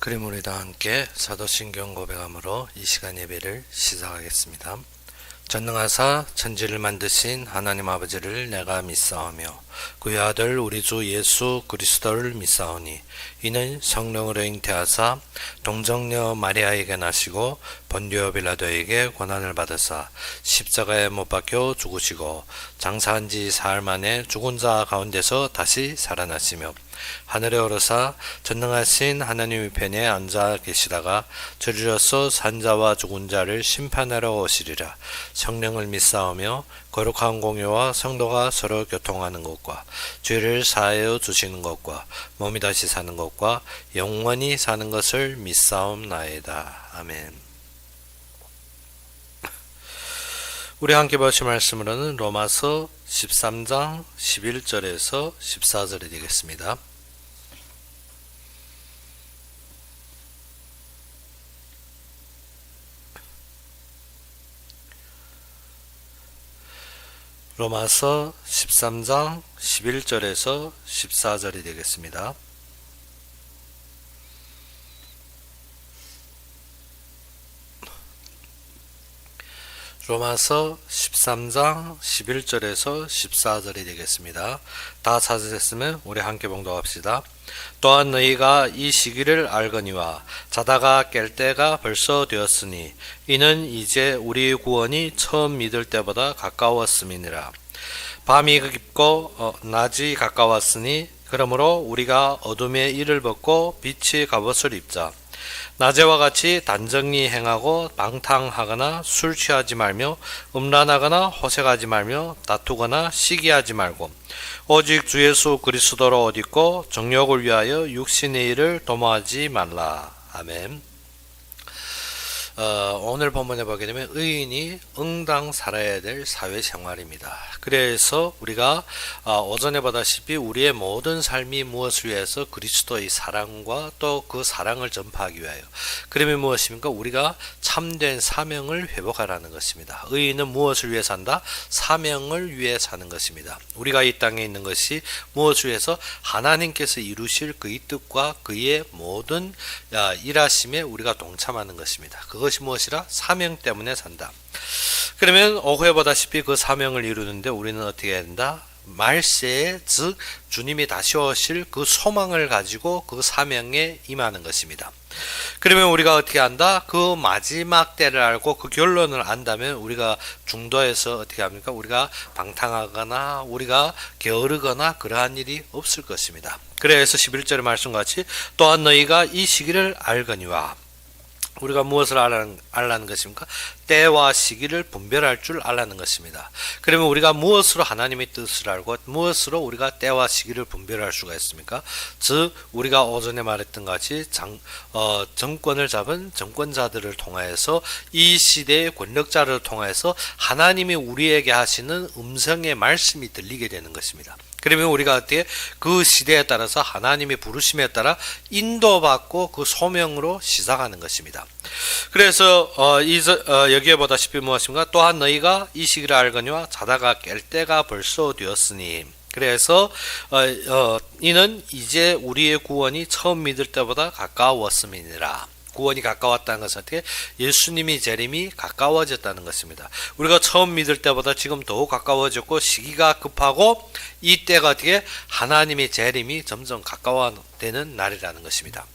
그림 우리 다 함께 사도신경 고백함으로 이 시간 예배를 시작하겠습니다. 전능하사 천지를 만드신 하나님 아버지를 내가 믿사오며 그의 아들 우리 주 예수 그리스도를 믿사오니 이는 성령으로 잉태하사 동정녀 마리아에게 나시고 본디오 빌라도에게 고난을 받으사 십자가에 못 박혀 죽으시고 장사한 지 사흘 만에 죽은 자 가운데서 다시 살아나시며 하늘에 오르사 전능하신 하나님의 편에 앉아 계시다가 저리로서 산자와 죽은 자를 심판하러 오시리라. 성령을 믿사오며 거룩한 공유와 성도가 서로 교통하는 것과 죄를 사하여 주시는 것과 몸이 다시 사는 것과 영원히 사는 것을 믿사옵나이다. 아멘. 우리 함께 보실 말씀으로는 로마서 13장 11절에서 14절이 되겠습니다. 로마서 13장 11절에서 14절이 되겠습니다. 로마서 13장 11절에서 14절이 되겠습니다. 다 찾으셨으면 우리 함께 봉독합시다. 또한 너희가 이 시기를 알거니와 자다가 깰 때가 벌써 되었으니 이는 이제 우리의 구원이 처음 믿을 때보다 가까웠음이니라. 밤이 깊고 낮이 가까웠으니 그러므로 우리가 어둠의 일을 벗고 빛의 갑옷을 입자. 낮에와 같이 단정히 행하고 방탕하거나 술 취하지 말며 음란하거나 호색하지 말며 다투거나 시기하지 말고 오직 주 예수 그리스도로 옷 입고 정욕을 위하여 육신의 일을 도모하지 말라. 아멘. 오늘 본문에 보게 되면 의인이 응당 살아야 될 사회생활입니다. 그래서 우리가 오전에 보다시피 우리의 모든 삶이 무엇을 위해서 그리스도의 사랑과 또 그 사랑을 전파하기 위하여, 그러면 무엇입니까? 우리가 참된 사명을 회복하라는 것입니다. 의인은 무엇을 위해 산다? 사명을 위해 사는 것입니다. 우리가 이 땅에 있는 것이 무엇을 위해서? 하나님께서 이루실 그의 뜻과 그의 모든 일하심에 우리가 동참하는 것입니다. 그것이 무엇이라? 사명 때문에 산다. 그러면 오후에 보다시피 그 사명을 이루는데 우리는 어떻게 해야 된다? 말세에, 즉 주님이 다시 오실 그 소망을 가지고 그 사명에 임하는 것입니다. 그러면 우리가 어떻게 한다? 그 마지막 때를 알고 그 결론을 안다면 우리가 중도에서 어떻게 합니까? 우리가 방탕하거나 우리가 게으르거나 그러한 일이 없을 것입니다. 그래서 11절의 말씀같이 또한 너희가 이 시기를 알거니와, 우리가 무엇을 알라는 것입니까? 때와 시기를 분별할 줄 알라는 것입니다. 그러면 우리가 무엇으로 하나님의 뜻을 알고 무엇으로 우리가 때와 시기를 분별할 수가 있습니까? 즉 우리가 오전에 말했던 같이 정권을 잡은 정권자들을 통하여서 이 시대의 권력자를 통하여서 하나님이 우리에게 하시는 음성의 말씀이 들리게 되는 것입니다. 그러면 우리가 어떻게 그 시대에 따라서 하나님의 부르심에 따라 인도받고 그 소명으로 시작하는 것입니다. 그래서 여기에 보다시피 무엇인가? 또한 너희가 이 시기를 알거니와 자다가 깰 때가 벌써 되었으니, 그래서 이는 이제 우리의 구원이 처음 믿을 때보다 가까웠음이니라. 구원이 가까웠다는 것은 어떻게? 예수님이 재림이 가까워졌다는 것입니다. 우리가 처음 믿을 때보다 지금 더욱 가까워졌고 시기가 급하고 이 때가 어떻게? 하나님의 재림이 점점 가까워되는 날이라는 것입니다.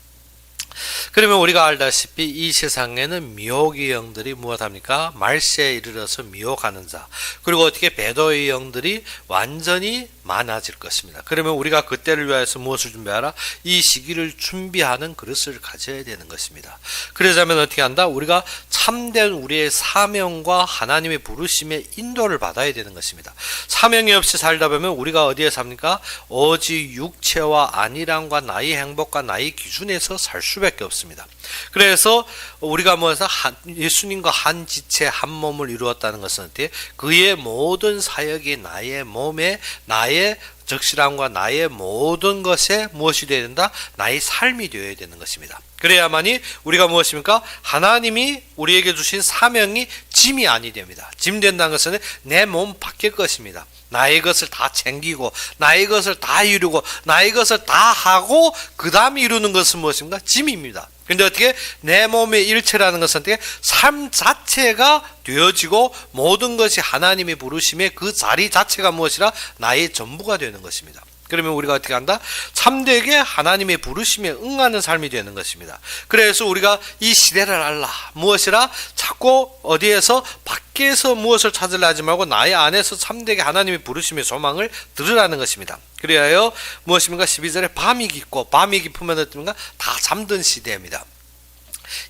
그러면 우리가 알다시피 이 세상에는 미혹의 영들이 무엇합니까? 말세에 이르러서 미혹하는 자, 그리고 어떻게 배도의 영들이 완전히 많아질 것입니다. 그러면 우리가 그때를 위해서 무엇을 준비하라? 이 시기를 준비하는 그릇을 가져야 되는 것입니다. 그러자면 어떻게 한다? 우리가 참된 우리의 사명과 하나님의 부르심의 인도를 받아야 되는 것입니다. 사명이 없이 살다 보면 우리가 어디에 삽니까? 오직 육체와 안일함과 나의 행복과 나의 기준에서 살 수밖에 없습니다. 그래서 우리가 뭐해서 예수님과 한 지체 한 몸을 이루었다는 것은 어떻게? 그의 모든 사역이 나의 몸에 나의 적실함과 나의 모든 것에 무엇이 되어야 된다? 나의 삶이 되어야 되는 것입니다. 그래야만이 우리가 무엇입니까? 하나님이 우리에게 주신 사명이 짐이 아니 됩니다. 짐 된다는 것은 내 몸 밖의 것입니다. 나의 것을 다 챙기고 나의 것을 다 이루고 나의 것을 다 하고 그 다음에 이루는 것은 무엇입니까? 짐입니다. 근데 어떻게 내 몸의 일체라는 것은 어떻게 삶 자체가 되어지고 모든 것이 하나님의 부르심의 그 자리 자체가 무엇이라 나의 전부가 되는 것입니다. 그러면 우리가 어떻게 한다? 참되게 하나님의 부르심에 응하는 삶이 되는 것입니다. 그래서 우리가 이 시대를 알라. 무엇이라? 자꾸 어디에서 밖에서 무엇을 찾으려 하지 말고 나의 안에서 참되게 하나님의 부르심의 소망을 들으라는 것입니다. 그래야 무엇입니까? 12절에 밤이 깊고 밤이 깊으면 어떻습니까? 다 잠든 시대입니다.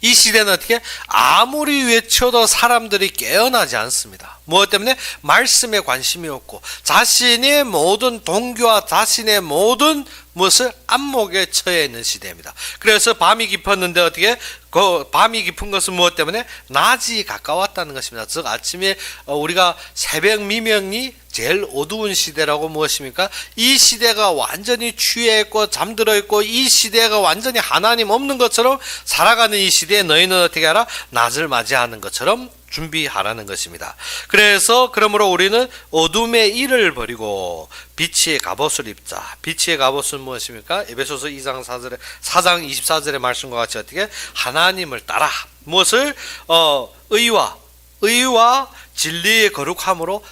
이 시대는 어떻게 아무리 외쳐도 사람들이 깨어나지 않습니다. 무엇 때문에? 말씀에 관심이 없고 자신의 모든 동교와 자신의 모든 무엇을 안목에 처해 있는 시대입니다. 그래서 밤이 깊었는데 어떻게? 그 밤이 깊은 것은 무엇 때문에? 낮이 가까웠다는 것입니다. 즉 아침에 우리가 새벽 미명이 제일 어두운 시대라고 무엇입니까? 이 시대가 완전히 취해 있고 잠들어 있고 이 시대가 완전히 하나님 없는 것처럼 살아가는 이 시대에 너희는 어떻게 하라? 낮을 맞이하는 것처럼 준비하라는 것입니다. 그래서 그러므로 우리는 어둠의 일을 버리고 빛의 갑옷을 입자. 빛의 갑옷은 무엇입니까? 에베소서 2장 4장 24절의 말씀과 같이 어떻게? 하나님을 따라. 무엇을? 의와 진리의 거룩함으로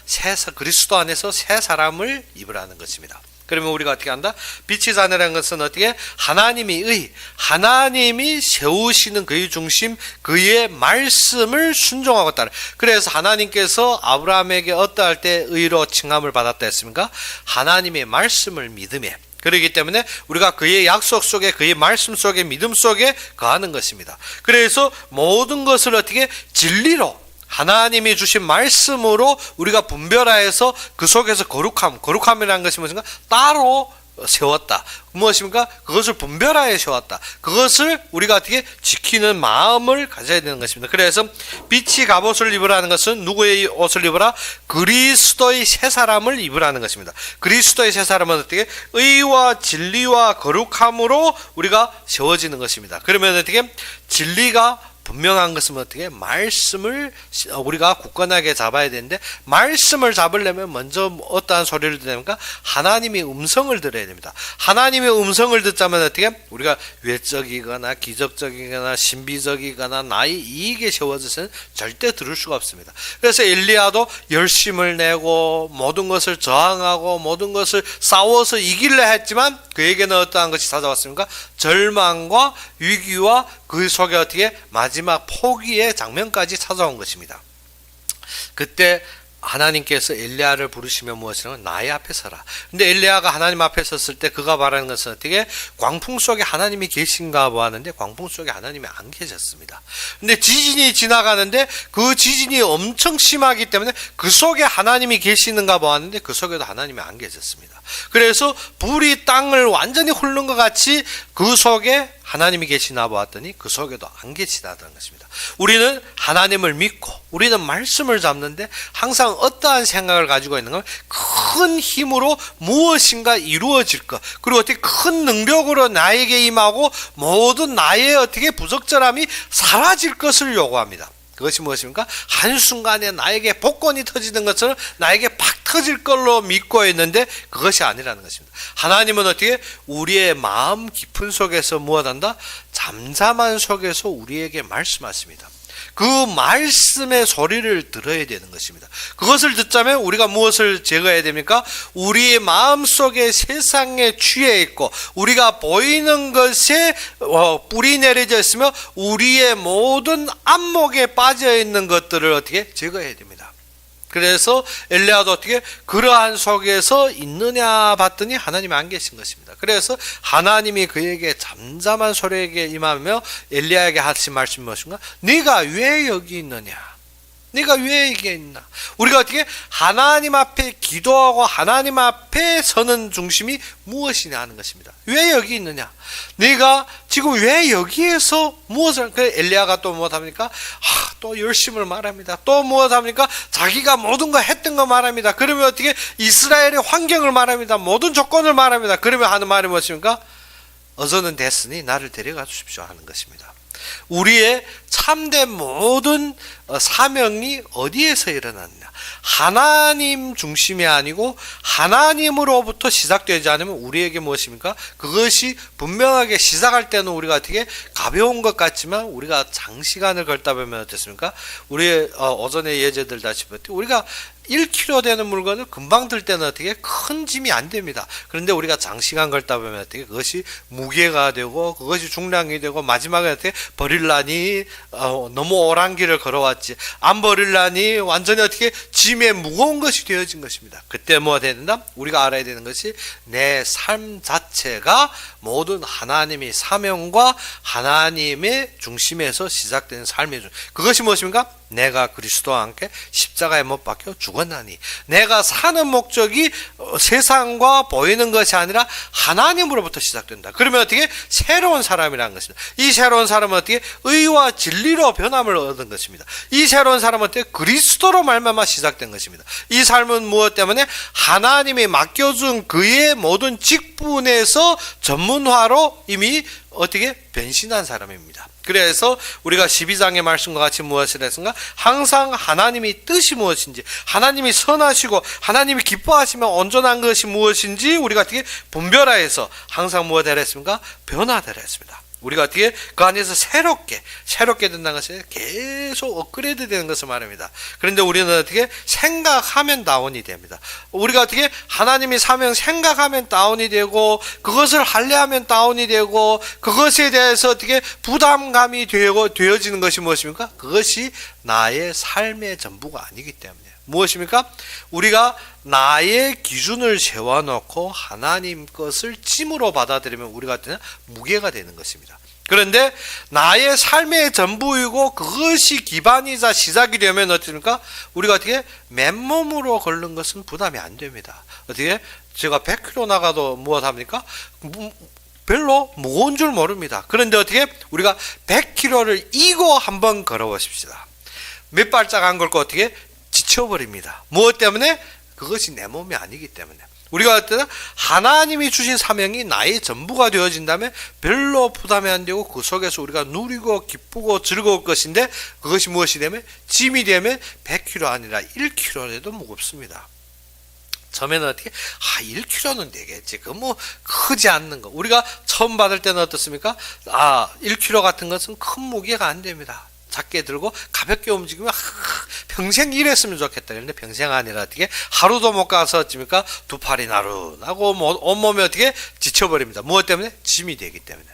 그리스도 안에서 새 사람을 입으라는 것입니다. 그러면 우리가 어떻게 한다? 빛의 자녀라는 것은 어떻게? 하나님이 세우시는 그의 중심, 그의 말씀을 순종하고 따라. 그래서 하나님께서 아브라함에게 어떠할 때 의로 칭함을 받았다 했습니까? 하나님의 말씀을 믿음에. 그렇기 때문에 우리가 그의 약속 속에 그의 말씀 속에 믿음 속에 거하는 것입니다. 그래서 모든 것을 어떻게? 진리로 하나님이 주신 말씀으로 우리가 분별하여서 그 속에서 거룩함이라는 것이 무엇인가? 따로 세웠다. 무엇입니까? 그것을 분별하여 세웠다. 그것을 우리가 어떻게 지키는 마음을 가져야 되는 것입니다. 그래서 빛이 갑옷을 입으라는 것은 누구의 옷을 입으라? 그리스도의 새 사람을 입으라는 것입니다. 그리스도의 새 사람은 어떻게? 의와 진리와 거룩함으로 우리가 세워지는 것입니다. 그러면 어떻게? 진리가 분명한 것은 어떻게? 말씀을 우리가 굳건하게 잡아야 되는데 말씀을 잡으려면 먼저 어떠한 소리를 들으니까 하나님의 음성을 들어야 됩니다. 하나님의 음성을 듣자면 어떻게? 우리가 외적이거나 기적적이거나 신비적이거나 나의 이익에 세워져서는 절대 들을 수가 없습니다. 그래서 엘리야도 열심을 내고 모든 것을 저항하고 모든 것을 싸워서 이기려 했지만 그에게는 어떠한 것이 찾아왔습니까? 절망과 위기와 그 속에 어떻게? 마지막 포기의 장면까지 찾아온 것입니다. 그때 하나님께서 엘리야를 부르시며 무엇이냐면 나의 앞에 서라. 근데 엘리야가 하나님 앞에 섰을 때 그가 바라는 것은 어떻게? 광풍 속에 하나님이 계신가 보았는데 광풍 속에 하나님이 안 계셨습니다. 근데 지진이 지나가는데 그 지진이 엄청 심하기 때문에 그 속에 하나님이 계시는가 보았는데 그 속에도 하나님이 안 계셨습니다. 그래서 불이 땅을 완전히 훑는 것 같이 그 속에 하나님이 계시나 보았더니 그 속에도 안 계시다는 것입니다. 우리는 하나님을 믿고 우리는 말씀을 잡는데 항상 어떠한 생각을 가지고 있는가? 큰 힘으로 무엇인가 이루어질 것, 그리고 어떻게 큰 능력으로 나에게 임하고 모든 나의 어떻게 부적절함이 사라질 것을 요구합니다. 그것이 무엇입니까? 한순간에 나에게 복권이 터지는 것처럼 나에게 팍 터질 걸로 믿고 있는데 그것이 아니라는 것입니다. 하나님은 어떻게? 우리의 마음 깊은 속에서 무엇한다? 잠잠한 속에서 우리에게 말씀하십니다. 그 말씀의 소리를 들어야 되는 것입니다. 그것을 듣자면 우리가 무엇을 제거해야 됩니까? 우리의 마음속에 세상에 취해 있고 우리가 보이는 것에 뿌리 내려져 있으며 우리의 모든 안목에 빠져 있는 것들을 어떻게 제거해야 됩니다. 그래서 엘리야도 어떻게 그러한 속에서 있느냐 봤더니 하나님이 안 계신 것입니다. 그래서 하나님이 그에게 잠잠한 소리에게 임하며 엘리야에게 하신 말씀이 무엇인가? 네가 왜 여기 있느냐? 네가 왜 여기 있나? 우리가 어떻게 하나님 앞에 기도하고 하나님 앞에 서는 중심이 무엇이냐 하는 것입니다. 왜 여기 있느냐? 네가 지금 왜 여기에서 무엇을? 엘리야가 또 무엇합니까? 또 열심을 말합니다. 또 무엇합니까? 자기가 모든 거 했던 거 말합니다. 그러면 어떻게 이스라엘의 환경을 말합니다. 모든 조건을 말합니다. 그러면 하는 말이 무엇입니까? 어저는 됐으니 나를 데려가 주십시오 하는 것입니다. 우리의 참된 모든 사명이 어디에서 일어났냐? 하나님 중심이 아니고 하나님으로부터 시작되지 않으면 우리에게 무엇입니까? 그것이 분명하게 시작할 때는 우리가 어떻게 가벼운 것 같지만 우리가 장시간을 걸다 보면 어떻습니까? 우리의 오전에 예제들 다시피 우리가 1kg 되는 물건을 금방 들 때는 어떻게 큰 짐이 안 됩니다. 그런데 우리가 장시간 걸다 보면 어떻게 그것이 무게가 되고 그것이 중량이 되고 마지막에 어떻게 버릴라니 너무 오랜 길을 걸어왔지 안 버릴라니 완전히 어떻게 짐에 무거운 것이 되어진 것입니다. 그때 뭐가 돼야 된다? 우리가 알아야 되는 것이 내 삶 자체가 모든 하나님의 사명과 하나님의 중심에서 시작되는 삶의 중 그것이 무엇입니까? 내가 그리스도와 함께 십자가에 못 박혀 죽었나니 내가 사는 목적이 세상과 보이는 것이 아니라 하나님으로부터 시작된다. 그러면 어떻게? 새로운 사람이라는 것입니다. 이 새로운 사람은 어떻게? 의와 진리로 변함을 얻은 것입니다. 이 새로운 사람은 어떻게? 그리스도로 말미암아 시작된 것입니다. 이 삶은 무엇 때문에? 하나님이 맡겨준 그의 모든 직분에서 전문화로 이미 어떻게? 변신한 사람입니다. 그래서 우리가 12장의 말씀과 같이 무엇을 했습니까? 항상 하나님의 뜻이 무엇인지 하나님이 선하시고 하나님이 기뻐하시면 온전한 것이 무엇인지 우리가 어떻게 분별하여서 항상 무엇을 했습니까? 변화되라 했습니다. 우리가 어떻게 그 안에서 새롭게 된다는 것이 계속 업그레이드 되는 것을 말합니다. 그런데 우리는 어떻게 생각하면 다운이 됩니다. 우리가 어떻게 하나님의 사명 생각하면 다운이 되고 그것을 할래하면 다운이 되고 그것에 대해서 어떻게 부담감이 되어지는 것이 무엇입니까? 그것이 나의 삶의 전부가 아니기 때문에 무엇입니까? 우리가 나의 기준을 세워놓고 하나님 것을 찜으로 받아들이면 우리가 어떠냐? 무게가 되는 것입니다. 그런데 나의 삶의 전부이고 그것이 기반이자 시작이 되면 어떻습니까? 우리가 어떻게 맨몸으로 걸는 것은 부담이 안 됩니다. 어떻게? 제가 100kg 나가도 무엇 합니까? 별로 무거운 줄 모릅니다. 그런데 어떻게? 우리가 100kg를 이고 한번 걸어보십시다. 몇 발짝 안 걸고 어떻게? 지쳐버립니다. 무엇 때문에? 그것이 내 몸이 아니기 때문에. 우리가 어떤 하나님이 주신 사명이 나의 전부가 되어진다면 별로 부담이 안 되고 그 속에서 우리가 누리고 기쁘고 즐거울 것인데 그것이 무엇이 되면? 짐이 되면 100kg 아니라 1kg라도 무겁습니다. 처음에는 어떻게? 1kg는 되겠지. 그 뭐 크지 않는 거. 우리가 처음 받을 때는 어떻습니까? 1kg 같은 것은 큰 무게가 안 됩니다. 작게 들고 가볍게 움직이면 평생 일했으면 좋겠다. 그런데 평생 아니라 어떻게 하루도 못 가서 어찌니까 두 팔이 나른하고 온몸이 어떻게 지쳐버립니다. 무엇 때문에? 짐이 되기 때문에.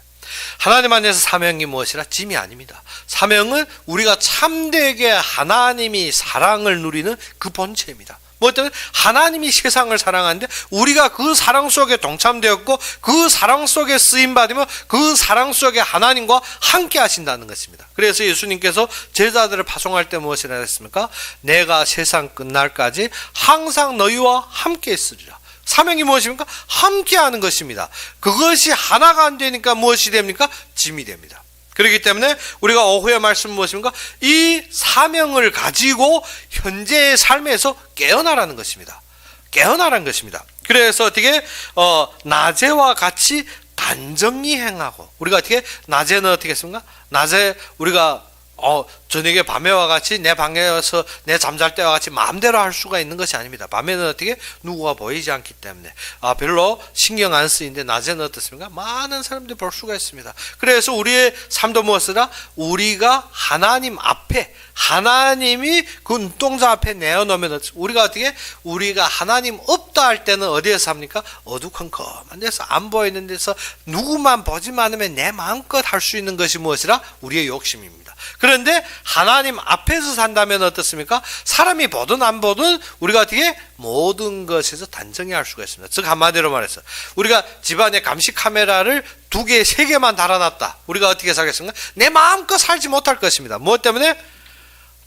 하나님 안에서 사명이 무엇이라? 짐이 아닙니다. 사명은 우리가 참되게 하나님이 사랑을 누리는 그 본체입니다. 뭐 때문에? 하나님이 세상을 사랑하는데 우리가 그 사랑 속에 동참되었고 그 사랑 속에 쓰임받으며 그 사랑 속에 하나님과 함께 하신다는 것입니다. 그래서 예수님께서 제자들을 파송할 때 무엇이라 했습니까? 내가 세상 끝날까지 항상 너희와 함께 있으리라. 사명이 무엇입니까? 함께 하는 것입니다. 그것이 하나가 안 되니까 무엇이 됩니까? 짐이 됩니다. 그렇기 때문에 우리가 오후의 말씀 무엇입니까? 이 사명을 가지고 현재의 삶에서 깨어나라는 것입니다. 깨어나라는 것입니다. 그래서 어떻게 낮에와 같이 단정히 행하고 우리가 어떻게 낮에는 어떻게 했습니까? 낮에 우리가 저녁에 밤에와 같이 내 방에서 내 잠잘 때와 같이 마음대로 할 수가 있는 것이 아닙니다. 밤에는 어떻게? 누구가 보이지 않기 때문에 별로 신경 안 쓰이는데 낮에는 어떻습니까? 많은 사람들이 볼 수가 있습니다. 그래서 우리의 삶도 무엇이라? 우리가 하나님 앞에 하나님이 그 눈동자 앞에 내어놓으면 우리가 어떻게? 우리가 하나님 없다 할 때는 어디에서 삽니까? 어두컴컴한 데서 안 보이는 데서 누구만 보지만 않으면 내 마음껏 할 수 있는 것이 무엇이라? 우리의 욕심입니다. 그런데 하나님 앞에서 산다면 어떻습니까? 사람이 보든 안 보든 우리가 어떻게 모든 것에서 단정히 할 수가 있습니다. 즉 한마디로 말해서 우리가 집안에 감시 카메라를 2개, 3개만 달아놨다. 우리가 어떻게 살겠습니까? 내 마음껏 살지 못할 것입니다. 무엇 때문에?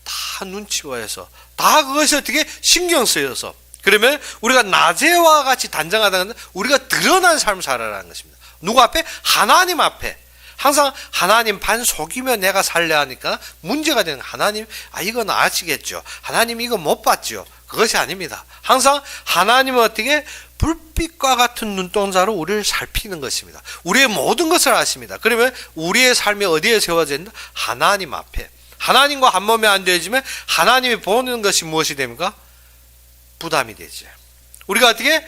다 눈치 보여서 다 그것이 어떻게 신경 쓰여서 그러면 우리가 낮에와 같이 단정하다는 것은 우리가 드러난 삶을 살아라는 것입니다. 누구 앞에? 하나님 앞에. 항상 하나님 반 속이면 내가 살려 하니까 문제가 되는 하나님 이건 아시겠죠. 하나님 이거 못 봤죠. 그것이 아닙니다. 항상 하나님은 어떻게 불빛과 같은 눈동자로 우리를 살피는 것입니다. 우리의 모든 것을 아십니다. 그러면 우리의 삶이 어디에 세워져 있나? 하나님 앞에. 하나님과 한 몸에 안 되지만 하나님이 보는 것이 무엇이 됩니까? 부담이 되죠. 우리가 어떻게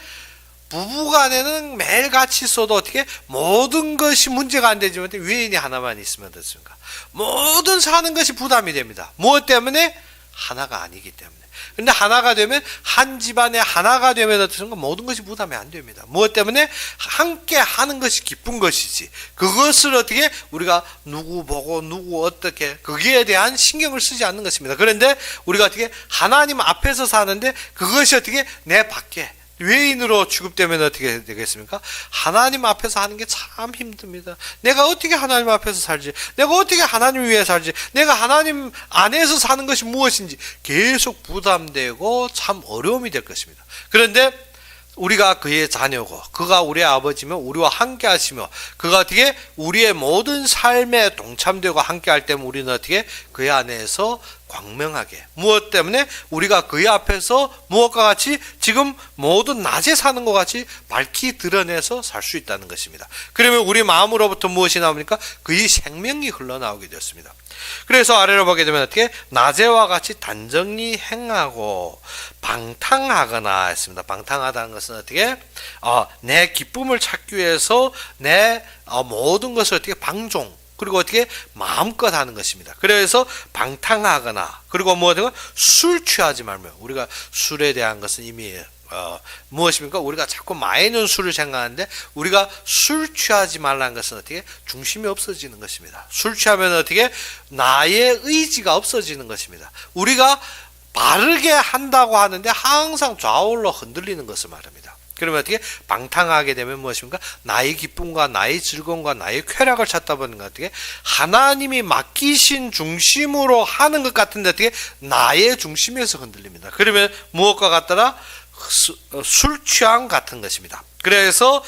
부부간에는 매일 같이 있어도 어떻게 모든 것이 문제가 안 되지만 외인이 하나만 있으면 어떻습니까? 모든 사는 것이 부담이 됩니다. 무엇 때문에? 하나가 아니기 때문에. 근데 하나가 되면 한 집안에 하나가 되면 어떻습니까? 모든 것이 부담이 안 됩니다. 무엇 때문에? 함께 하는 것이 기쁜 것이지. 그것을 어떻게 우리가 누구 보고 누구 어떻게 거기에 대한 신경을 쓰지 않는 것입니다. 그런데 우리가 어떻게 하나님 앞에서 사는데 그것이 어떻게 내 밖에 외인으로 취급되면 어떻게 되겠습니까? 하나님 앞에서 하는 게 참 힘듭니다. 내가 어떻게 하나님 앞에서 살지? 내가 어떻게 하나님 위해 살지? 내가 하나님 안에서 사는 것이 무엇인지 계속 부담되고 참 어려움이 될 것입니다. 그런데 우리가 그의 자녀고 그가 우리의 아버지며 우리와 함께 하시며 그가 어떻게 우리의 모든 삶에 동참되고 함께 할 때면 우리는 어떻게 그의 안에서 광명하게 무엇 때문에 우리가 그의 앞에서 무엇과 같이 지금 모든 낮에 사는 것 같이 밝히 드러내서 살 수 있다는 것입니다. 그러면 우리 마음으로부터 무엇이 나옵니까? 그의 생명이 흘러나오게 되었습니다. 그래서 아래로 보게 되면 어떻게 낮에와 같이 단정히 행하고 방탕하거나 했습니다. 방탕하다는 것은 어떻게 내 기쁨을 찾기 위해서 내 모든 것을 어떻게 방종 그리고 어떻게 마음껏 하는 것입니다. 그래서 방탕하거나 그리고 뭐든가 술 취하지 말며 우리가 술에 대한 것은 이미 무엇입니까? 우리가 자꾸 마이는 술을 생각하는데 우리가 술 취하지 말라는 것은 어떻게 중심이 없어지는 것입니다. 술 취하면 어떻게 나의 의지가 없어지는 것입니다. 우리가 바르게 한다고 하는데 항상 좌우로 흔들리는 것을 말합니다. 그러면 어떻게 방탕하게 되면 무엇입니까? 나의 기쁨과 나의 즐거움과 나의 쾌락을 찾다 보니까 어떻게 하나님이 맡기신 중심으로 하는 것 같은데 어떻게 나의 중심에서 흔들립니다. 그러면 무엇과 같더라? 술 취함 같은 것입니다. 그래서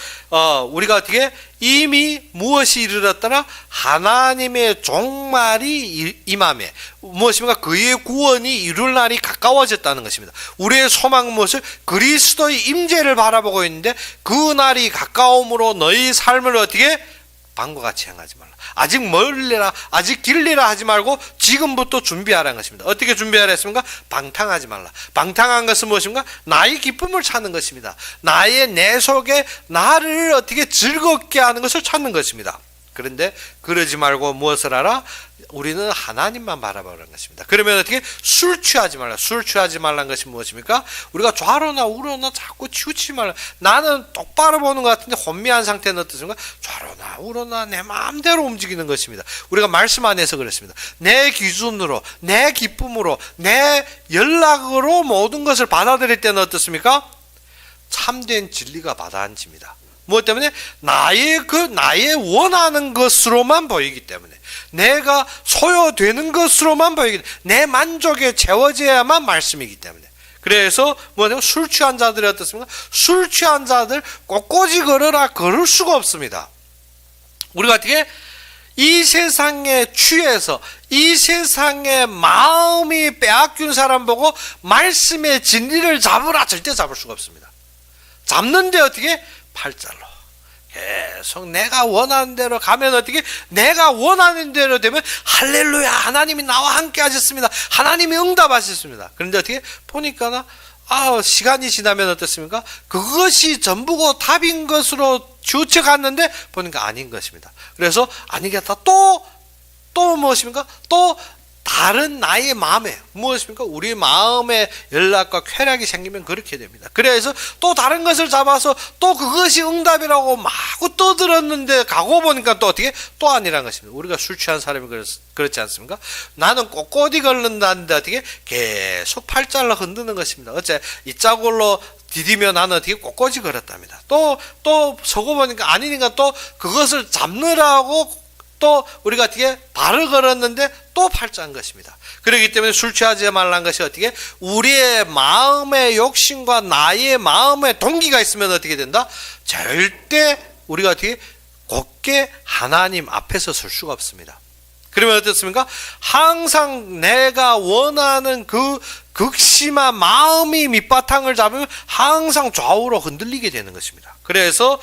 우리가 어떻게 이미 무엇이 이르렀더라? 하나님의 종말이 임함에 무엇입니까? 그의 구원이 이룰 날이 가까워졌다는 것입니다. 우리의 소망은 무엇을? 그리스도의 임재를 바라보고 있는데 그 날이 가까움으로 너희 삶을 어떻게? 방과 같이 행하지 말라. 아직 멀리라 아직 길리라 하지 말고 지금부터 준비하라는 것입니다. 어떻게 준비하라 했습니까? 방탕하지 말라. 방탕한 것은 무엇입니까? 나의 기쁨을 찾는 것입니다. 나의 내 속에 나를 어떻게 즐겁게 하는 것을 찾는 것입니다. 그런데 그러지 말고 무엇을 하라? 우리는 하나님만 바라보라는 것입니다. 그러면 어떻게? 술 취하지 말라. 술 취하지 말라는 것이 무엇입니까? 우리가 좌로나 우로나 자꾸 치우치지 말라. 나는 똑바로 보는 것 같은데 혼미한 상태는 어떻습니까? 좌로나 우로나 내 마음대로 움직이는 것입니다. 우리가 말씀 안에서 그렇습니다. 내 기준으로 내 기쁨으로 내 연락으로 모든 것을 받아들일 때는 어떻습니까? 참된 진리가 받아앉힙니다. 무엇 때문에? 나의 원하는 것으로만 보이기 때문에 내가 소요되는 것으로만 보이기 때문에 내 만족에 채워져야만 말씀이기 때문에 그래서 뭐냐면 술 취한 자들이 어떻습니까? 술 취한 자들 꼬꼬지 걸으라 걸을 수가 없습니다. 우리가 어떻게 이 세상에 취해서 이 세상에 마음이 빼앗긴 사람 보고 말씀의 진리를 잡으라 절대 잡을 수가 없습니다. 잡는데 어떻게? 팔자로 계속 내가 원하는 대로 가면 어떻게? 내가 원하는 대로 되면 할렐루야 하나님이 나와 함께 하셨습니다. 하나님이 응답하셨습니다. 그런데 어떻게? 보니까 시간이 지나면 어떻습니까? 그것이 전부고 답인 것으로 치우쳐갔는데 보니까 아닌 것입니다. 그래서 아니겠다 또 무엇입니까? 또 다른 나의 마음에 무엇입니까? 우리 마음의 연락과 쾌락이 생기면 그렇게 됩니다. 그래서 또 다른 것을 잡아서 또 그것이 응답이라고 마구 떠들었는데 가고 보니까 또 어떻게? 또 아니란 것입니다. 우리가 술 취한 사람이 그렇지 않습니까? 나는 꼬꼬디 걸른다는데 어떻게? 계속 팔자로 흔드는 것입니다. 어째 이 짝으로 디디며 나는 어떻게 꼬꼬지 걸었답니다. 또 서고 보니까 아니니까 또 그것을 잡느라고 또 우리가 어떻게 발을 걸었는데 또 팔자인 것입니다. 그렇기 때문에 술 취하지 말라는 것이 어떻게? 우리의 마음의 욕심과 나의 마음의 동기가 있으면 어떻게 된다? 절대 우리가 어떻게 곧게 하나님 앞에서 설 수가 없습니다. 그러면 어떻습니까? 항상 내가 원하는 그 극심한 마음이 밑바탕을 잡으면 항상 좌우로 흔들리게 되는 것입니다. 그래서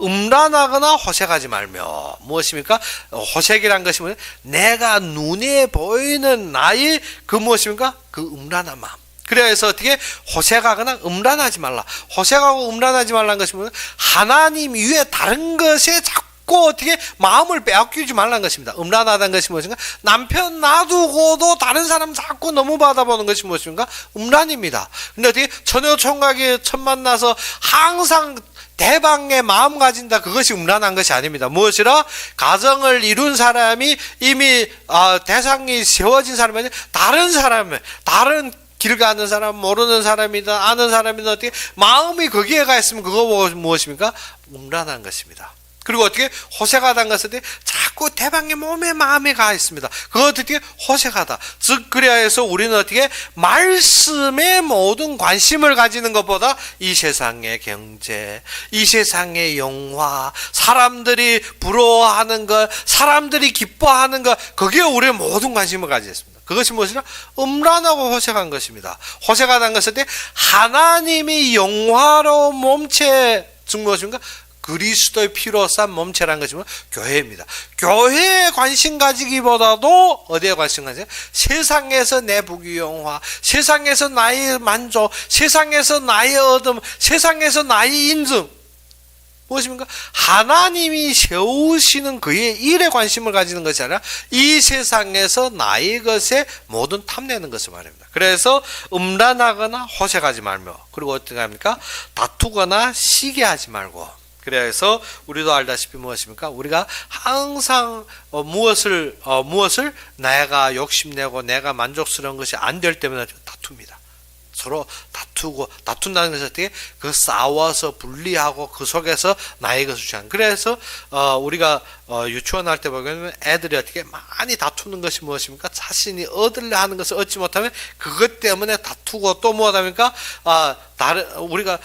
음란하거나 호색하지 말며, 무엇입니까? 호색이란 것이 뭐냐? 내가 눈에 보이는 나의 무엇입니까? 음란한 마음. 그래서 어떻게 호색하거나 음란하지 말라. 호색하고 음란하지 말라는 것이 뭐냐? 하나님 위에 다른 것에 자꾸 어떻게 마음을 빼앗기지 말라는 것입니다. 음란하다는 것이 무엇인가? 남편 놔두고도 다른 사람 자꾸 너무 받아보는 것이 무엇인가? 음란입니다. 근데 어떻게 처녀 총각이 첫 만나서 항상 대방의 마음 가진다, 그것이 음란한 것이 아닙니다. 무엇이라? 가정을 이룬 사람이 이미 대상이 세워진 사람이 다른 길 가는 사람, 모르는 사람이든 아는 사람이든 어떻게 마음이 거기에 가 있으면 그거 무엇입니까? 음란한 것입니다. 그리고 어떻게 호색하다는 것은 자꾸 대방의 몸에 마음에 가 있습니다. 그거 어떻게 호색하다. 즉 그래야 해서 우리는 어떻게 말씀에 모든 관심을 가지는 것보다 이 세상의 경제, 이 세상의 영화, 사람들이 부러워하는 것, 사람들이 기뻐하는 것, 거기에 우리의 모든 관심을 가지겠습니다. 그것이 무엇이냐? 음란하고 호색한 것입니다. 호색하다는 것은 하나님이 영화로운 몸체, 즉 무엇입니까? 그리스도의 피로 싼 몸체라는 것이면 교회입니다. 교회에 관심 가지기보다도 어디에 관심 가지냐? 세상에서 내 부귀영화, 세상에서 나의 만족, 세상에서 나의 얻음, 세상에서 나의 인증, 무엇입니까? 하나님이 세우시는 그의 일에 관심을 가지는 것이 아니라 이 세상에서 나의 것에 모든 탐내는 것을 말합니다. 그래서 음란하거나 호색하지 말며, 그리고 어떻게 합니까? 다투거나 시기하지 말고. 그래서 우리도 알다시피 무엇입니까? 우리가 항상 무엇을 내가 욕심내고 내가 만족스러운 것이 안 될 때마다 다툽니다. 서로 다툰다는 것은 어떻게? 싸워서 분리하고 그 속에서 나의 것을 주장하는. 그래서 우리가 유치원 할 때 보면 애들이 어떻게 많이 다투는 것이 무엇입니까? 자신이 얻으려 하는 것을 얻지 못하면 그것 때문에 다투고 또 무엇합니까? 우리가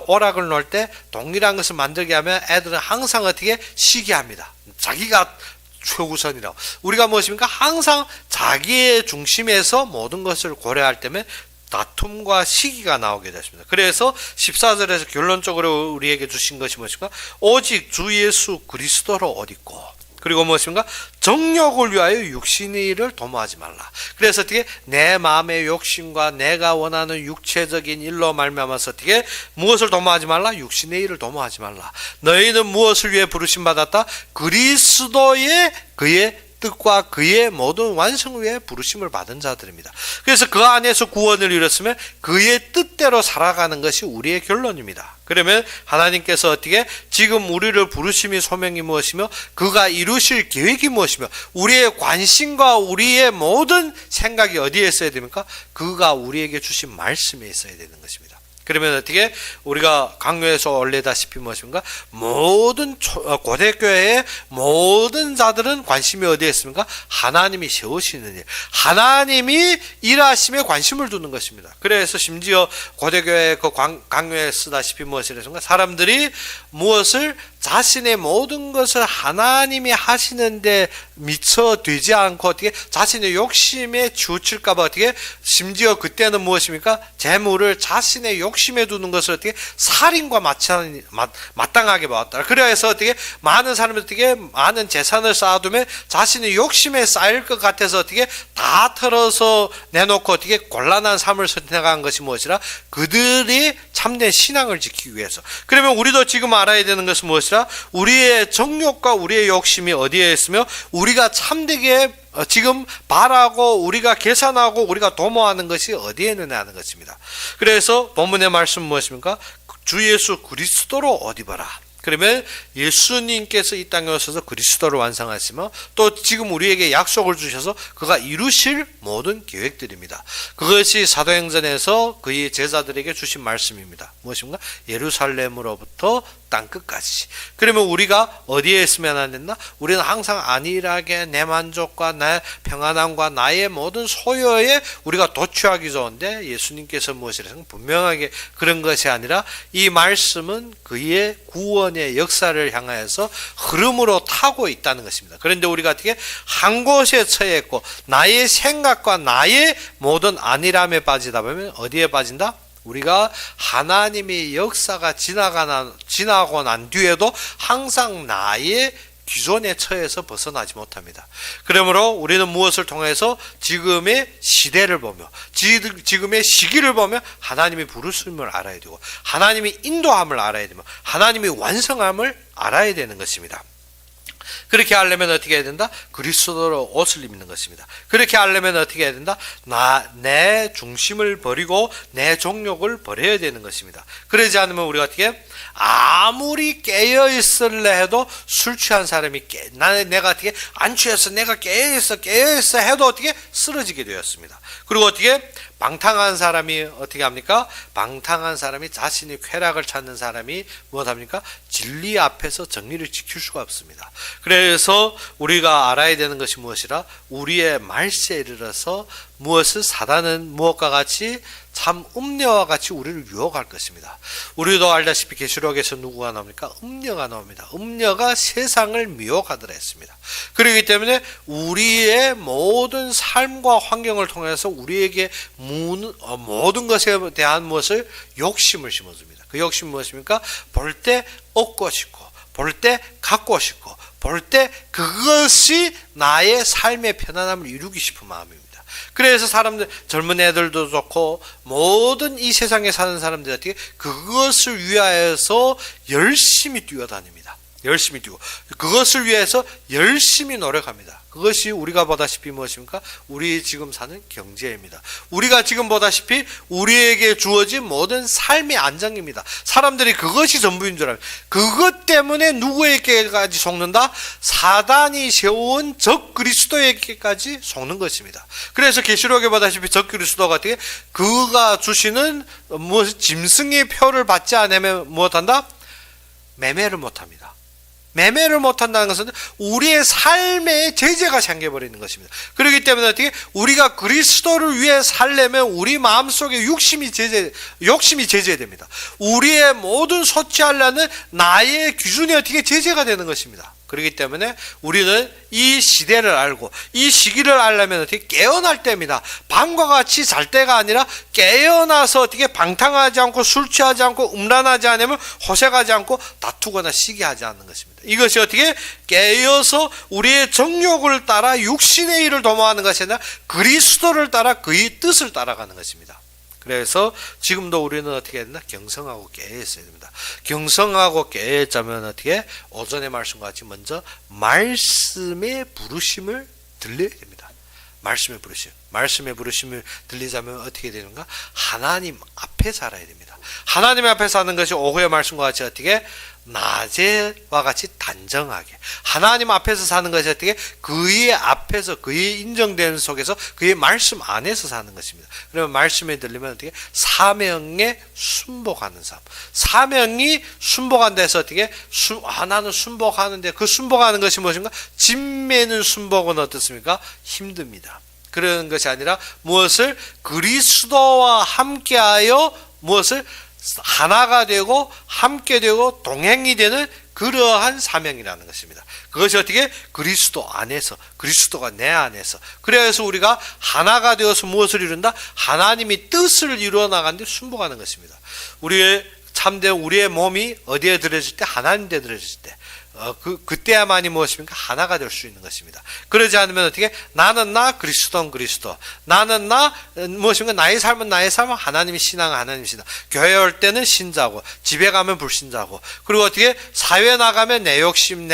오락을 놓을 때 동일한 것을 만들게 하면 애들은 항상 어떻게? 시기합니다. 자기가 최우선이라고. 우리가 무엇입니까? 항상 자기의 중심에서 모든 것을 고려할 때면 다툼과 시기가 나오게 됐습니다. 그래서 14절에서 결론적으로 우리에게 주신 것이 무엇입니까? 오직 주 예수 그리스도로 옷 입고, 그리고 무엇입니까? 정욕을 위하여 육신의 일을 도모하지 말라. 그래서 어떻게? 내 마음의 욕심과 내가 원하는 육체적인 일로 말미암아서 어떻게? 무엇을 도모하지 말라? 육신의 일을 도모하지 말라. 너희는 무엇을 위해 부르심 받았다? 그리스도의 그의 뜻과 그의 모든 완성을 위해 부르심을 받은 자들입니다. 그래서 그 안에서 구원을 이뤘으면 그의 뜻대로 살아가는 것이 우리의 결론입니다. 그러면 하나님께서 어떻게 지금 우리를 부르심이 소명이 무엇이며 그가 이루실 계획이 무엇이며 우리의 관심과 우리의 모든 생각이 어디에 있어야 됩니까? 그가 우리에게 주신 말씀에 있어야 되는 것입니다. 그러면 어떻게 우리가 강요에서 올리다시피 무엇입니까? 모든 고대교회의 모든 자들은 관심이 어디에 있습니까? 하나님이 세우시는 일, 하나님이 일하심에 관심을 두는 것입니다. 그래서 심지어 고대교회 그 강요에 쓰다시피 무엇이랬습니까? 사람들이 무엇을 자신의 모든 것을 하나님이 하시는데 미처 되지 않고 어떻게 자신의 욕심에 치우칠까봐 어떻게 심지어 그때는 무엇입니까? 재물을 자신의 욕심에 두는 것을 어떻게 살인과 마땅하게 보았다. 그래서 어떻게 많은 사람들이 어떻게 많은 재산을 쌓아두면 자신의 욕심에 쌓일 것 같아서 어떻게 다 털어서 내놓고 어떻게 곤란한 삶을 선택한 것이 무엇이라? 그들이 참된 신앙을 지키기 위해서. 그러면 우리도 지금 알아야 되는 것은 무엇이라? 우리의 정욕과 우리의 욕심이 어디에 있으며 우리가 참되게 지금 바라고 우리가 계산하고 우리가 도모하는 것이 어디에 있느냐 하는 것입니다. 그래서 본문의 말씀은 무엇입니까? 주 예수 그리스도로 옷 입어라. 그러면 예수님께서 이 땅에 오셔서 그리스도를 완성하시며 또 지금 우리에게 약속을 주셔서 그가 이루실 모든 계획들입니다. 그것이 사도행전에서 그의 제자들에게 주신 말씀입니다. 무엇인가? 예루살렘으로부터 땅 끝까지. 그러면 우리가 어디에 있으면 안 된다? 우리는 항상 안일하게 내 만족과 내 평안함과 나의 모든 소요에 우리가 도취하기 좋은데, 예수님께서 무엇이라는 분명하게 그런 것이 아니라 이 말씀은 그의 구원의 역사를 향하여서 흐름으로 타고 있다는 것입니다. 그런데 우리가 어떻게 한 곳에 처해 있고 나의 생각과 나의 모든 안일함에 빠지다 보면 어디에 빠진다? 우리가 하나님의 역사가 지나고 난 뒤에도 항상 나의 기존의 처에서 벗어나지 못합니다. 그러므로 우리는 무엇을 통해서 지금의 시대를 보며 지금의 시기를 보며 하나님의 부르심을 알아야 되고 하나님의 인도함을 알아야 되며 하나님의 완성함을 알아야 되는 것입니다. 그렇게 하려면 어떻게 해야 된다? 그리스도로 옷을 입는 것입니다. 그렇게 하려면 어떻게 해야 된다? 내 중심을 버리고 내 종욕을 버려야 되는 것입니다. 그러지 않으면 우리가 어떻게 아무리 깨어 있을래 해도 술 취한 사람이 내가 어떻게 안 취했어, 내가 깨어 있어 해도 어떻게 쓰러지게 되었습니다. 그리고 어떻게 방탕한 사람이 어떻게 합니까? 방탕한 사람이 자신의 쾌락을 찾는 사람이 무엇합니까? 진리 앞에서 정리를 지킬 수가 없습니다. 그래서 우리가 알아야 되는 것이 무엇이라? 우리의 말세에 이르러서 무엇을 사단은 무엇과 같이 참 음녀와 같이 우리를 유혹할 것입니다. 우리도 알다시피 계시록에서 누구가 나옵니까? 음녀가 나옵니다. 음녀가 세상을 미혹하더라 했습니다. 그렇기 때문에 우리의 모든 삶과 환경을 통해서 우리에게 모든 것에 대한 무엇을 욕심을 심어줍니다. 그 욕심은 무엇입니까? 볼 때 얻고 싶고 볼 때 갖고 싶고 볼 때 그것이 나의 삶의 편안함을 이루기 싶은 마음입니다. 그래서 사람들, 젊은 애들도 좋고 모든 이 세상에 사는 사람들이 어떻게 그것을 위하여서 열심히 뛰어다닙니다. 열심히 뛰고 그것을 위해서 열심히 노력합니다. 그것이 우리가 보다시피 무엇입니까? 우리 지금 사는 경제입니다. 우리가 지금 보다시피 우리에게 주어진 모든 삶의 안정입니다. 사람들이 그것이 전부인 줄 알아요. 그것 때문에 누구에게까지 속는다? 사단이 세운 적 그리스도에게까지 속는 것입니다. 그래서 계시록에 보다시피 적 그리스도가 어떻게 그가 주시는 짐승의 표를 받지 않으면 무엇한다? 매매를 못합니다. 매매를 못한다는 것은 우리의 삶에 제재가 생겨버리는 것입니다. 그렇기 때문에 어떻게 우리가 그리스도를 위해 살려면 우리 마음속에 욕심이 제재됩니다. 우리의 모든 소취하려는 나의 기준이 어떻게 제재가 되는 것입니다. 그렇기 때문에 우리는 이 시대를 알고 이 시기를 알려면 어떻게 깨어날 때입니다. 밤과 같이 잘 때가 아니라 깨어나서 어떻게 방탕하지 않고 술 취하지 않고 음란하지 않으면 호색하지 않고 다투거나 시기하지 않는 것입니다. 이것이 어떻게 깨어서 우리의 정욕을 따라 육신의 일을 도모하는 것이 아니라 그리스도를 따라 그의 뜻을 따라가는 것입니다. 그래서 지금도 우리는 어떻게 해야 되나? 경성하고 깨어 있어야 됩니다. 경성하고 깨어 있자면 어떻게? 오전의 말씀과 같이 먼저 말씀의 부르심을 들려야 됩니다. 말씀의 부르심을 들리자면 어떻게 되는가? 하나님 앞에 살아야 됩니다. 하나님 앞에 사는 것이 오후의 말씀과 같이 어떻게? 낮에와 같이 단정하게 하나님 앞에서 사는 것이 어떻게? 그의 앞에서 그의 인정되는 속에서 그의 말씀 안에서 사는 것입니다. 그러면 말씀에 들리면 어떻게? 사명에 순복하는 삶. 사명이 순복한다 해서 어떻게? 나는 순복하는데 그 순복하는 것이 무엇인가? 짐 매는 순복은 어떻습니까? 힘듭니다. 그런 것이 아니라 무엇을? 그리스도와 함께하여 무엇을? 하나가 되고 함께 되고 동행이 되는 그러한 사명이라는 것입니다. 그것이 어떻게? 그리스도 안에서, 그리스도가 내 안에서. 그래서 우리가 하나가 되어서 무엇을 이룬다? 하나님이 뜻을 이루어 나가는데 순복하는 것입니다. 우리의 몸이 어디에 들어질 때? 하나님 데 들어질 때. 그때야만이 무엇입니까? 하나가 될 수 있는 것입니다. 그러지 않으면 어떻게? 나는 나, 그리스도는 그리스도. 나는 나, 무엇입니까? 나의 삶은 나의 삶, 하나님의 신앙은 하나님의 신앙. 교회 올 때는 신자고, 집에 가면 불신자고, 그리고 어떻게? 사회 나가면 내 욕심,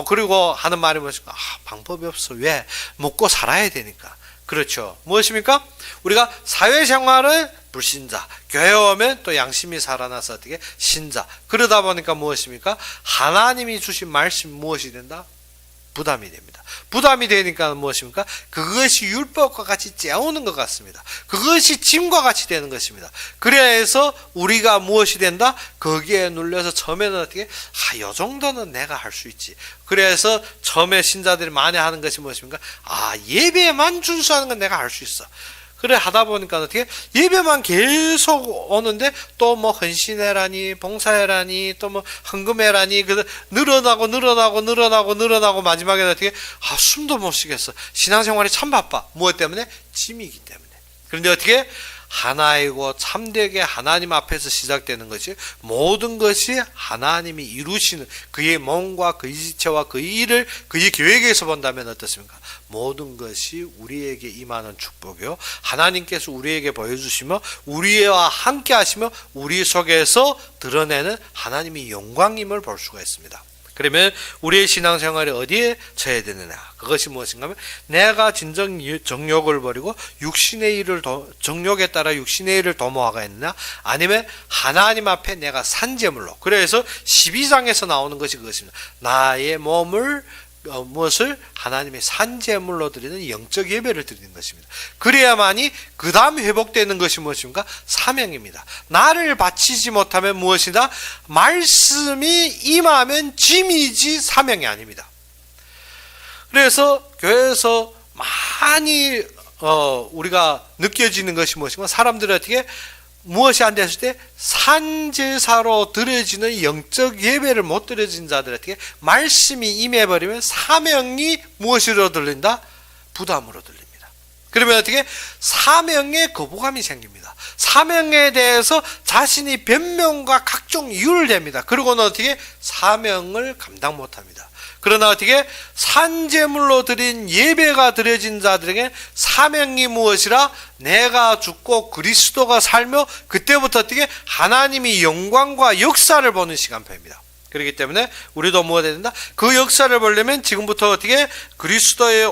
그리고 하는 말이 무엇입니까? 방법이 없어. 왜? 먹고 살아야 되니까. 그렇죠. 무엇입니까? 우리가 사회생활은 불신자, 교회 오면 또 양심이 살아나서 어떻게? 신자. 그러다 보니까 무엇입니까? 하나님이 주신 말씀이 무엇이 된다? 부담이 됩니다. 부담이 되니까 무엇입니까? 그것이 율법과 같이 째오는 것 같습니다. 그것이 짐과 같이 되는 것입니다. 그래서 우리가 무엇이 된다? 거기에 눌려서 처음에는 어떻게? 요 정도는 내가 할 수 있지. 그래서 처음에 신자들이 많이 하는 것이 무엇입니까? 예배만 준수하는 건 내가 할 수 있어. 그래 하다 보니까 어떻게 예배만 계속 오는데 또 뭐 헌신해라니 봉사해라니 또 뭐 헌금해라니 늘어나고 마지막에 어떻게 숨도 못 쉬겠어. 신앙생활이 참 바빠. 무엇 때문에? 짐이기 때문에. 그런데 어떻게 하나이고 참되게 하나님 앞에서 시작되는 것이 모든 것이 하나님이 이루시는 그의 몸과 그의 지체와 그의 일을 그의 계획에서 본다면 어떻습니까? 모든 것이 우리에게 임하는 축복이요 하나님께서 우리에게 보여주시며 우리와 함께 하시며 우리 속에서 드러내는 하나님의 영광임을 볼 수가 있습니다. 그러면 우리의 신앙생활이 어디에 처해야 되느냐? 그것이 무엇인가 하면 내가 진정 정욕을 버리고 정욕에 따라 육신의 일을 도모하겠느냐? 아니면 하나님 앞에 내가 산제물로. 그래서 12장에서 나오는 것이 그것입니다. 나의 몸을 무엇을 하나님의 산제물로 드리는 영적 예배를 드리는 것입니다. 그래야만이 그 다음 회복되는 것이 무엇입니까? 사명입니다. 나를 바치지 못하면 무엇이다? 말씀이 임하면 짐이지 사명이 아닙니다. 그래서 교회에서 많이 우리가 느껴지는 것이 무엇인가? 사람들이 어떻게 무엇이 안 됐을 때 산제사로 드려지는 영적 예배를 못 드려진 자들에게 말씀이 임해버리면 사명이 무엇으로 들린다? 부담으로 들립니다. 그러면 어떻게? 사명에 거부감이 생깁니다. 사명에 대해서 자신이 변명과 각종 이유를 댑니다. 그리고는 어떻게? 사명을 감당 못합니다. 그러나 어떻게? 산제물로 드린 예배가 드려진 자들에게 사명이 무엇이라? 내가 죽고 그리스도가 살며 그때부터 어떻게? 하나님이 영광과 역사를 보는 시간표입니다. 그렇기 때문에 우리도 뭐가 된다? 그 역사를 보려면 지금부터 어떻게? 그리스도의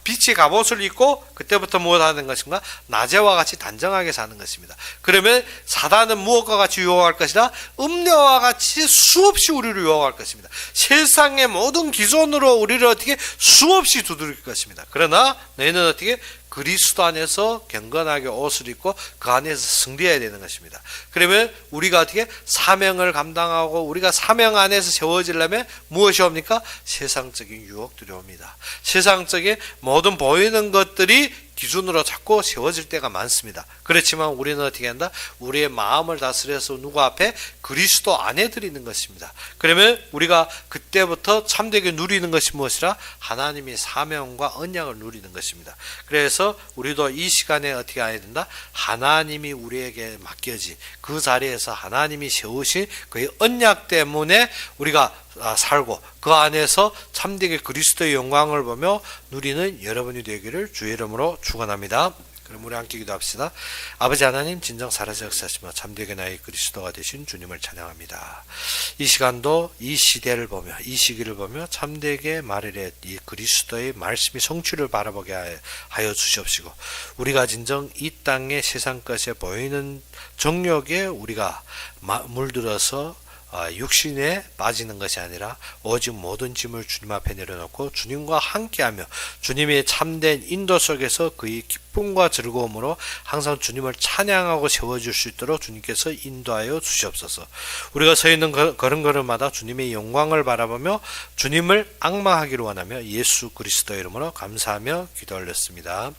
빛의 갑옷을 입고 그때부터 무엇 하는 것인가? 낮에와 같이 단정하게 사는 것입니다. 그러면 사단은 무엇과 같이 유혹할 것이다? 음료와 같이 수없이 우리를 유혹할 것입니다. 세상의 모든 기존으로 우리를 어떻게? 수없이 두드릴 것입니다. 그러나 너희는 어떻게? 그리스도 안에서 경건하게 옷을 입고 그 안에서 승리해야 되는 것입니다. 그러면 우리가 어떻게 사명을 감당하고 우리가 사명 안에서 세워지려면 무엇이 옵니까? 세상적인 유혹들이 옵니다. 세상적인 모든 보이는 것들이 기준으로 자꾸 세워질 때가 많습니다. 그렇지만 우리는 어떻게 한다? 우리의 마음을 다스려서 누구 앞에? 그리스도 안에 드리는 것입니다. 그러면 우리가 그때부터 참되게 누리는 것이 무엇이라? 하나님의 사명과 언약을 누리는 것입니다. 그래서 우리도 이 시간에 어떻게 해야 된다? 하나님이 우리에게 맡겨진 그 자리에서 하나님이 세우신 그의 언약 때문에 우리가 살고 그 안에서 참되게 그리스도의 영광을 보며 누리는 여러분이 되기를 주의 이름으로 축원합니다. 그럼 우리 함께 기도합시다. 아버지 하나님, 진정 살아서 역사하시며 참되게 나의 그리스도가 되신 주님을 찬양합니다. 이 시간도 이 시대를 보며 이 시기를 보며 참되게 말하려 이 그리스도의 말씀이 성취를 바라보게 하여 주시옵시고 우리가 진정 이 땅의 세상 것에 보이는 정욕에 우리가 물들어서 육신에 빠지는 것이 아니라 오직 모든 짐을 주님 앞에 내려놓고 주님과 함께하며 주님의 참된 인도 속에서 그의 기쁨과 즐거움으로 항상 주님을 찬양하고 세워줄 수 있도록 주님께서 인도하여 주시옵소서. 우리가 서 있는 걸음걸음마다 주님의 영광을 바라보며 주님을 앙망하기를 원하며 예수 그리스도 이름으로 감사하며 기도 올렸습니다.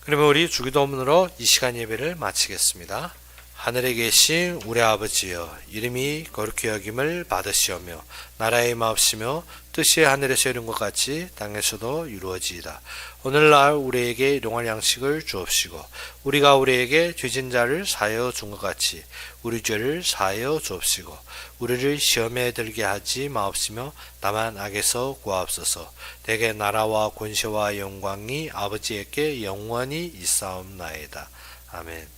그러면 우리 주기도문으로 이 시간 예배를 마치겠습니다. 하늘에 계신 우리 아버지여, 이름이 거룩히 여김을 받으시오며 나라의 마옵시며 뜻이 하늘에서 이룬 것 같이 땅에서도 이루어지이다. 오늘날 우리에게 일용할 양식을 주옵시고 우리가 우리에게 죄진 자를 사하여 준 것 같이 우리 죄를 사하여 주옵시고 우리를 시험에 들게 하지 마옵시며 다만 악에서 구하옵소서. 대개 나라와 권세와 영광이 아버지에게 영원히 있사옵나이다. 아멘.